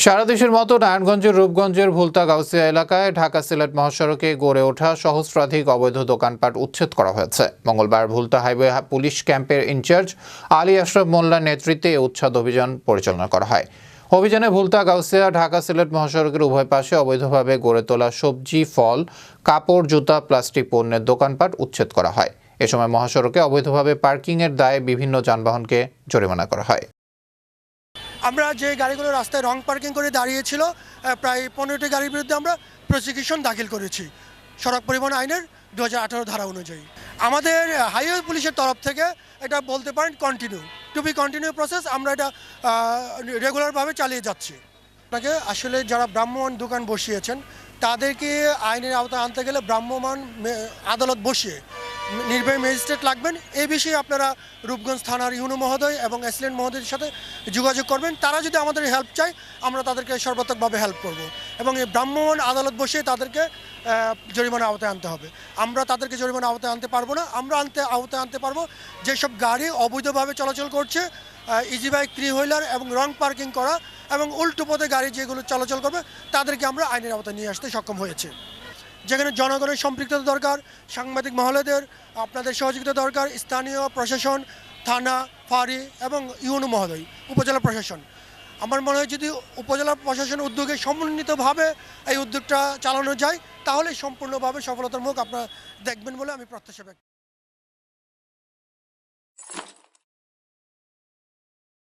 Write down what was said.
সারা দেশের মতো নারায়ণগঞ্জের রূপগঞ্জের ভুলতা গাউসিয়া এলাকায় ঢাকা সিলেট মহাসড়কে গড়ে ওঠা সহস্রাধিক অবৈধ দোকানপাট উচ্ছেদ করা হয়েছে। মঙ্গলবার ভুলতা হাইওয়ে পুলিশ ক্যাম্পের ইনচার্জ আলী আশরাফ মোল্লার নেতৃত্বে এই উচ্ছেদ অভিযান পরিচালনা করা হয়। অভিযানে ভুলতা গাউসিয়া ঢাকা সিলেট মহাসড়কের উভয় পাশে অবৈধভাবে গড়ে তোলা সবজি, ফল, কাপড়, জুতা, প্লাস্টিক পণ্যের দোকানপাট উচ্ছেদ করা হয়। এ সময় মহাসড়কে অবৈধভাবে পার্কিংয়ের দায়ে বিভিন্ন যানবাহনকে জরিমানা করা হয়। আমরা যে গাড়িগুলো রাস্তায় রং পার্কিং করে দাঁড়িয়েছিল প্রায় 15টি গাড়ির বিরুদ্ধে আমরা প্রসিকিউশন দাখিল করেছি সড়ক পরিবহন আইনের 2018 ধারা অনুযায়ী। আমাদের হাইওয়ে পুলিশের তরফ থেকে এটা বলতে পারেন কন্টিনিউ প্রসেস। আমরা এটা রেগুলারভাবে চালিয়ে যাচ্ছি। আপনাকে আসলে যারা ভ্রাম্যমাণ দোকান বসিয়েছেন তাদেরকে আইনের আওতায় আনতে গেলে ভ্রাম্যমাণ আদালত বসিয়ে নির্বাহী ম্যাজিস্ট্রেট লাগবেন। এই বিষয়ে আপনারা রূপগঞ্জ থানার ইউনো মহোদয় এবং অ্যাসিস্ট্যান্ট মহোদয়ের সাথে যোগাযোগ করবেন। তারা যদি আমাদের হেল্প চায় আমরা তাদেরকে সর্বাত্মকভাবে হেল্প করব এবং এই ভ্রাম্যমাণ আদালত বসিয়ে তাদেরকে জরিমানা আওতায় আনতে হবে। আমরা তাদেরকে জরিমানা আওতায় আনতে পারবো না। আমরা আওতায় আনতে পারবো যেসব গাড়ি অবৈধভাবে চলাচল করছে, ইজি বাইক, 3 হুইলার এবং রং পার্কিং করা এবং উল্টো পথে গাড়ি যেগুলো চলাচল করবে তাদেরকে আমরা আইনের আওতায় নিয়ে আসতে সক্ষম হয়েছে। যেখানে জনগণের সম্পৃক্ততা দরকার, সাংবাদিক মহলেদের আপনাদের সহযোগিতা দরকার, স্থানীয় প্রশাসন, থানা, ফাঁড়ি এবং ইউনো মহোদয়, উপজেলা প্রশাসন। আমার মনে হয় যদি উপজেলা প্রশাসনের উদ্যোগে সমন্বিতভাবে এই উদ্যোগটা চালানো যায় তাহলে সম্পূর্ণভাবে সফলতার মুখ আপনারা দেখবেন বলে আমি প্রত্যাশা ব্যক্ত